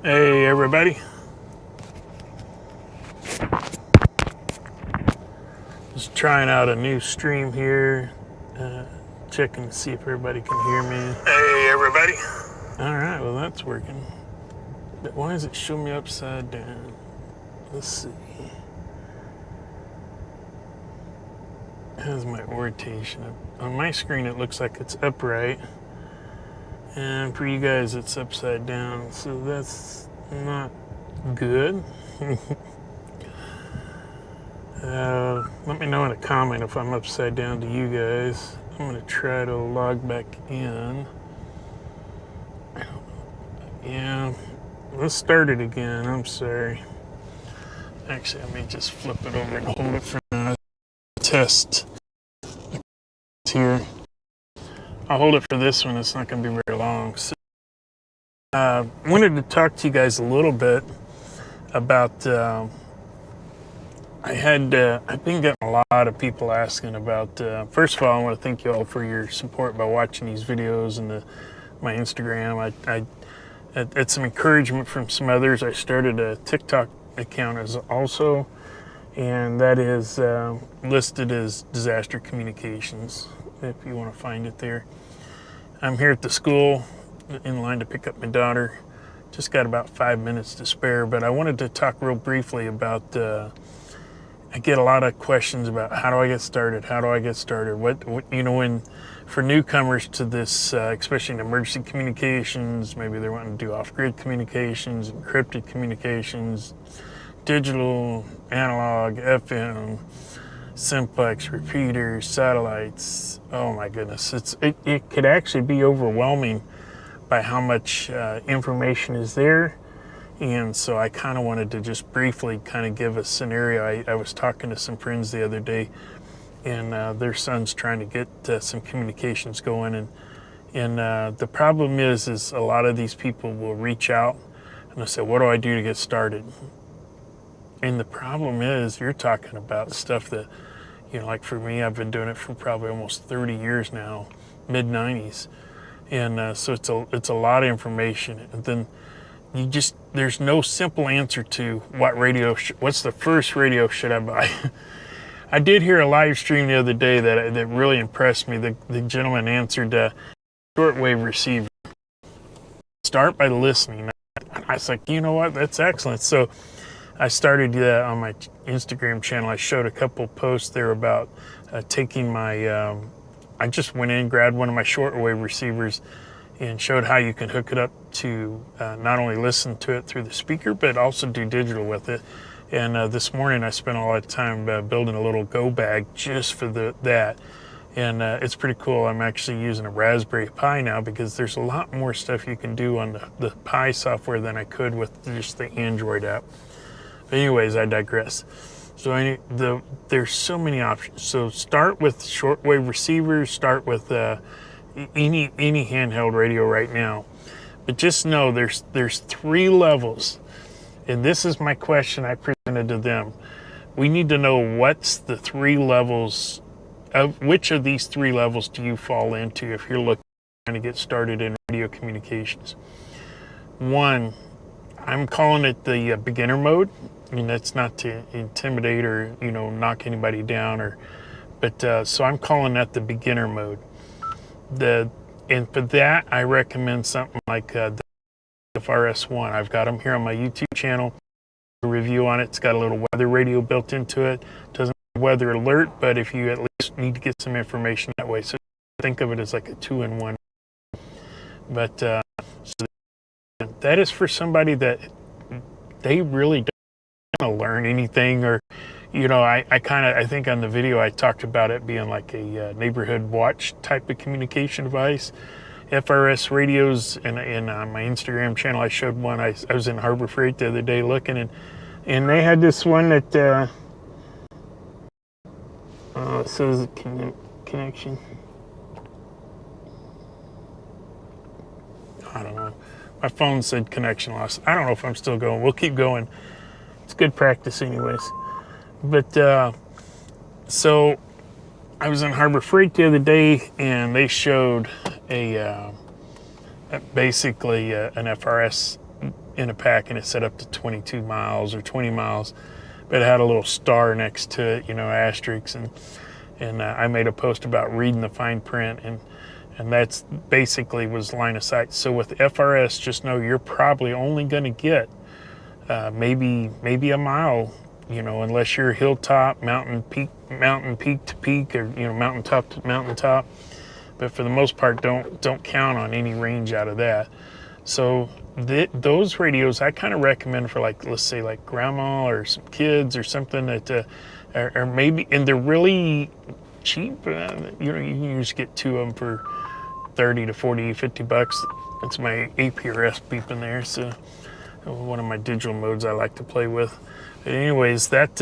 Hey everybody. Just trying out a new stream here. Checking to see if everybody can hear me. Hey everybody. Alright, well that's working. But why does it show me upside down? Let's see. How's my orientation? On my screen it looks like it's upright. And for you guys it's upside down. So that's not good. Let me know in a comment if I'm upside down to you guys. I'm going to try to log back in. Yeah, let's start it again. I'm sorry. Actually, I may just flip it over and hold it for now. Test here. I'll hold it for this one. It's not going to be very long. So, wanted to talk to you guys a little bit about. I've been getting a lot of people asking about. First of all, I want to thank you all for your support by watching these videos and my Instagram. It's some encouragement from some others. I started a TikTok account as also, and that is listed as Disaster Communications. If you want to find it there. I'm here at the school in line to pick up my daughter. Just got about 5 minutes to spare, but I wanted to talk real briefly about. I get a lot of questions about how do I get started? How do I get started? What for newcomers to this, especially in emergency communications, maybe they're wanting to do off-grid communications, encrypted communications, digital, analog, FM, simplex, repeaters, satellites. Oh my goodness, it could actually be overwhelming by how much information is there. And so I kind of wanted to just briefly kind of give a scenario. I was talking to some friends the other day, and their son's trying to get some communications going. And the problem is a lot of these people will reach out and they'll say, what do I do to get started? And the problem is you're talking about stuff that, like for me, I've been doing it for probably almost 30 years now, mid-90s. And so it's a lot of information. And then there's no simple answer to what's the first radio should I buy? I did hear a live stream the other day that really impressed me. The gentleman answered shortwave receiver. Start by listening. I was like, you know what? That's excellent. So I started that on my Instagram channel. I showed a couple posts there about taking my, I just went in, grabbed one of my shortwave receivers and showed how you can hook it up to not only listen to it through the speaker, but also do digital with it. And this morning I spent a lot of time building a little go bag just for that. And it's pretty cool. I'm actually using a Raspberry Pi now because there's a lot more stuff you can do on the Pi software than I could with just the Android app. But anyways, I digress. So there's so many options. So start with shortwave receivers, start with any handheld radio right now, but just know there's 3 levels, and this is my question I presented to them. We need to know what's the 3 levels of which of these 3 levels do you fall into if you're looking to get started in radio communications. 1, I'm calling it the beginner mode. I mean, that's not to intimidate or knock anybody down but so I'm calling that the beginner mode. And for that, I recommend something like the FRS1. I've got them here on my YouTube channel. A review on it. It's got a little weather radio built into it. Doesn't have weather alert, but if you at least need to get some information that way, so think of it as like a 2-in-1. But so that is for somebody that they really don't want to learn anything, or I think on the video I talked about it being like a neighborhood watch type of communication device. FRS radios, and on my Instagram channel I showed one. I was in Harbor Freight the other day looking, and they had this one that it says connection. I don't know. My phone said connection loss. I don't know if I'm still going. We'll keep going. It's good practice anyways. But so I was in Harbor Freight the other day, and they showed basically an FRS in a pack, and it said up to 22 miles or 20 miles, but it had a little star next to it, you know, asterisk, and I made a post about reading the fine print, and that's basically was line of sight. So with FRS, just know you're probably only going to get maybe a mile, you know, unless you're hilltop, mountain peak to peak, or, you know, mountaintop to mountaintop. But for the most part, don't count on any range out of that. So those radios I kind of recommend for, like, let's say like grandma or some kids or something that or maybe, and they're really cheap. You know, you can just get 2 of them for 30 to 40, 50 bucks. It's my APRS beeping there, so one of my digital modes I like to play with. But anyways, that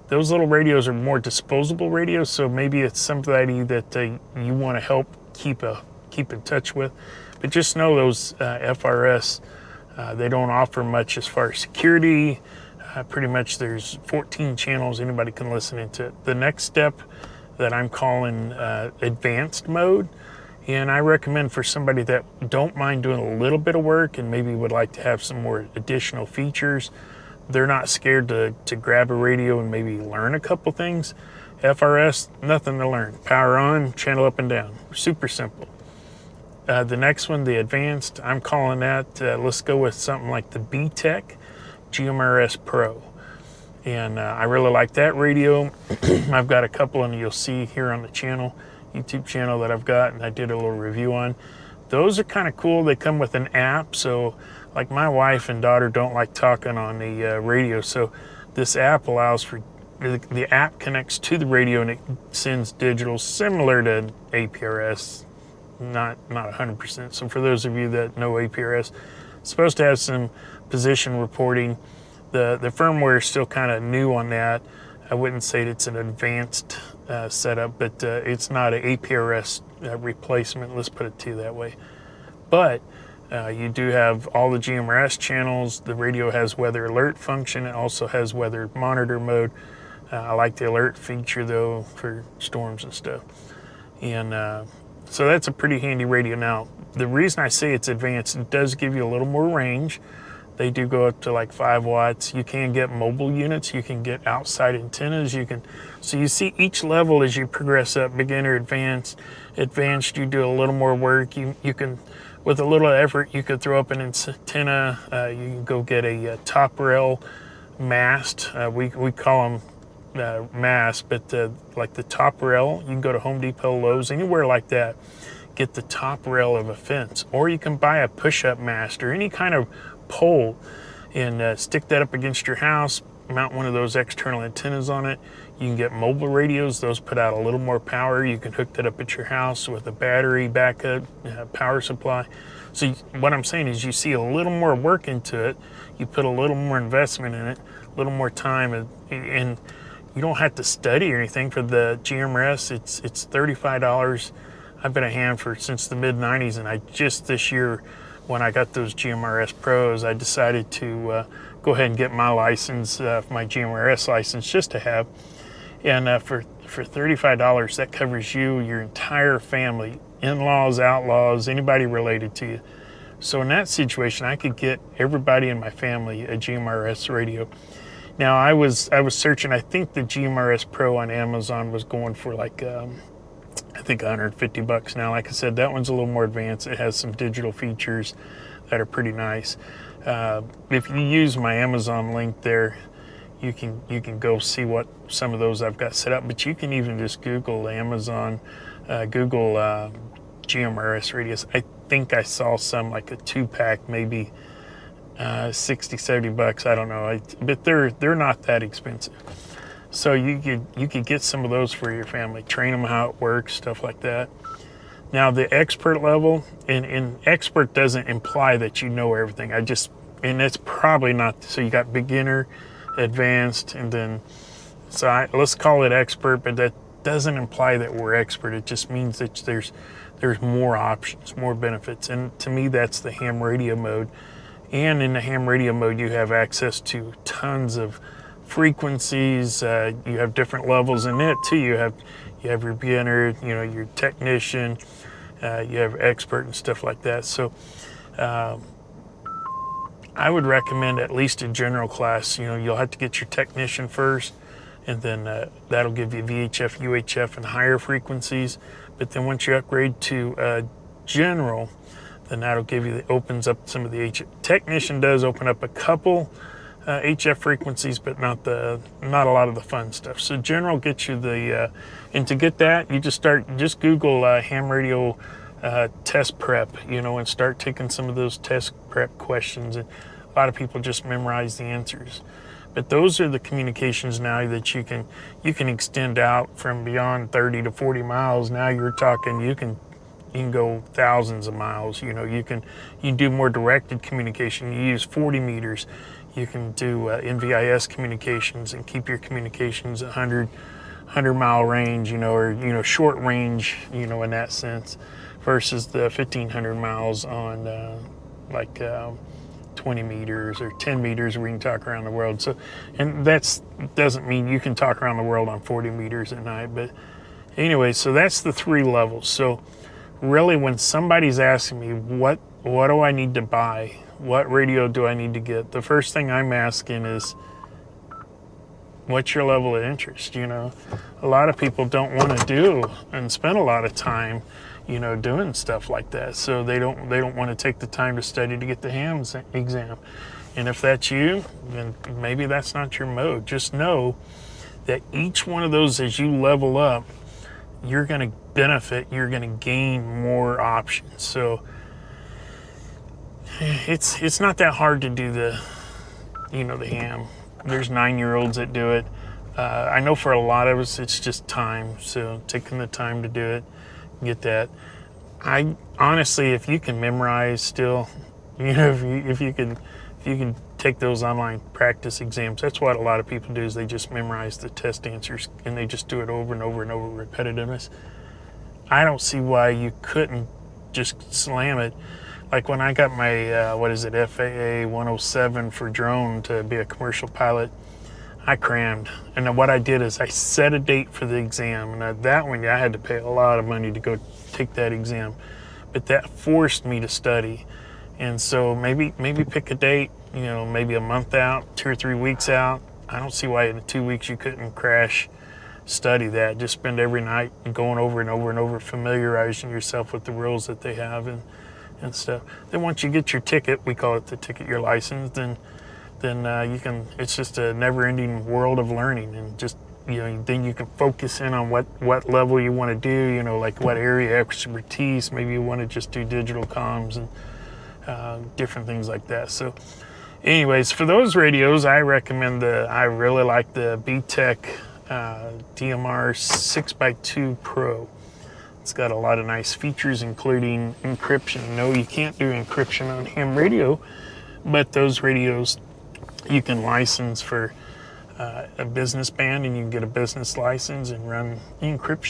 those little radios are more disposable radios, so maybe it's somebody that you want to help keep in touch with. But just know those FRS, they don't offer much as far as security. Pretty much there's 14 channels anybody can listen into it. The next step that I'm calling advanced mode, and I recommend for somebody that don't mind doing a little bit of work and maybe would like to have some more additional features. They're not scared to grab a radio and maybe learn a couple things. FRS, nothing to learn. Power on, channel up and down. Super simple. The next one, the advanced, I'm calling that, let's go with something like the B-Tech GMRS Pro. And I really like that radio. I've got a couple, and you'll see here on the channel, YouTube channel that I've got, and I did a little review on. Those are kind of cool. They come with an app, so like my wife and daughter don't like talking on the radio, so this app allows for, the app connects to the radio and it sends digital similar to APRS, not 100%. So for those of you that know APRS, it's supposed to have some position reporting. The firmware is still kind of new on that. I wouldn't say it's an advanced setup, but it's not an APRS replacement, let's put it to you that way. But you do have all the GMRS channels. The radio has weather alert function. It also has weather monitor mode. I like the alert feature though for storms and stuff. And so that's a pretty handy radio. Now, the reason I say it's advanced, it does give you a little more range. They do go up to like 5 watts. You can get mobile units. You can get outside antennas. So you see each level as you progress up, beginner, advanced. Advanced, you do a little more work. You can, with a little effort, you could throw up an antenna. You can go get a top rail mast. We call them mast, but like the top rail, you can go to Home Depot, Lowe's, anywhere like that. Get the top rail of a fence. Or you can buy a push-up mast or any kind of pole and stick that up against your house, mount one of those external antennas on it. You can get mobile radios. Those put out a little more power. You can hook that up at your house with a battery backup power supply. So what I'm saying is you see a little more work into it. You put a little more investment in it, a little more time, and you don't have to study or anything. For the GMRS, it's $35. I've been a ham since the mid-90s, and I just this year, when I got those GMRS Pros, I decided to go ahead and get my license, my GMRS license, just to have. And for $35, that covers you, your entire family, in-laws, outlaws, anybody related to you. So in that situation, I could get everybody in my family a GMRS radio. Now I was searching. I think the GMRS Pro on Amazon was going for like I think 150 bucks now. Like I said, that one's a little more advanced. It has some digital features that are pretty nice. If you use my Amazon link there, you can go see what some of those I've got set up. But you can even just Google Amazon, Google GMRS radios. I think I saw some like a 2-pack, maybe 60, 70 bucks. I don't know, but they're not that expensive. So you could get some of those for your family, train them how it works, stuff like that. Now the expert level, and expert doesn't imply that you know everything. And it's probably not. So you got beginner, advanced, and then, let's call it expert, but that doesn't imply that we're expert. It just means that there's more options, more benefits. And to me, that's the ham radio mode. And in the ham radio mode, you have access to tons of frequencies. You have different levels in it too. You have your beginner, your technician, you have expert and stuff like that. So I would recommend at least a general class. You know, you'll have to get your technician first, and then that'll give you VHF, UHF, and higher frequencies. But then once you upgrade to general, then that'll give you, opens up some of the technician does open up a couple HF frequencies, but not a lot of the fun stuff. So general gets you the, and to get that, you just Google ham radio test prep, you know, and start taking some of those test prep questions. And a lot of people just memorize the answers. But those are the communications now that you can extend out from beyond 30 to 40 miles. Now you're talking, you can go thousands of miles. You know, you can do more directed communication. You use 40 meters. You can do NVIS communications and keep your communications 100 mile range, you know, or, you know, short range, you know, in that sense, versus the 1,500 miles on like 20 meters or 10 meters where you can talk around the world. So, and that doesn't mean you can talk around the world on 40 meters at night. But anyway, so that's the 3 levels. So really, when somebody's asking me, what do I need to buy? What radio do I need to get? The first thing I'm asking is, what's your level of interest? You know, a lot of people don't want to do and spend a lot of time, you know, doing stuff like that. So they don't want to take the time to study to get the ham exam. And if that's you, then maybe that's not your mode. Just know that each one of those, as you level up, you're going to benefit, you're going to gain more options. So it's not that hard to do the ham. There's 9-year-olds that do it. I know for a lot of us, it's just time. So taking the time to do it, get that. I honestly, if you can memorize still, you know, if you can take those online practice exams, that's what a lot of people do, is they just memorize the test answers and they just do it over and over and over, repetitiveness. I don't see why you couldn't just slam it. Like when I got my, FAA 107 for drone to be a commercial pilot, I crammed. And then what I did is I set a date for the exam. And that one, I had to pay a lot of money to go take that exam. But that forced me to study. And so maybe pick a date, you know, maybe a month out, 2 or 3 weeks out. I don't see why in 2 weeks you couldn't crash study that. Just spend every night going over and over and over, familiarizing yourself with the rules that they have and stuff. Then once you get your ticket, we call it the ticket, your license, then you can, it's just a never-ending world of learning. And just, you know, then you can focus in on what level you want to do, you know, like what area expertise. Maybe you want to just do digital comms and different things like that. So anyways, for those radios, I recommend I really like the B-Tech DMR 6x2 Pro. It's got a lot of nice features, including encryption. No, you can't do encryption on ham radio, but those radios you can license for a business band, and you can get a business license and run encryption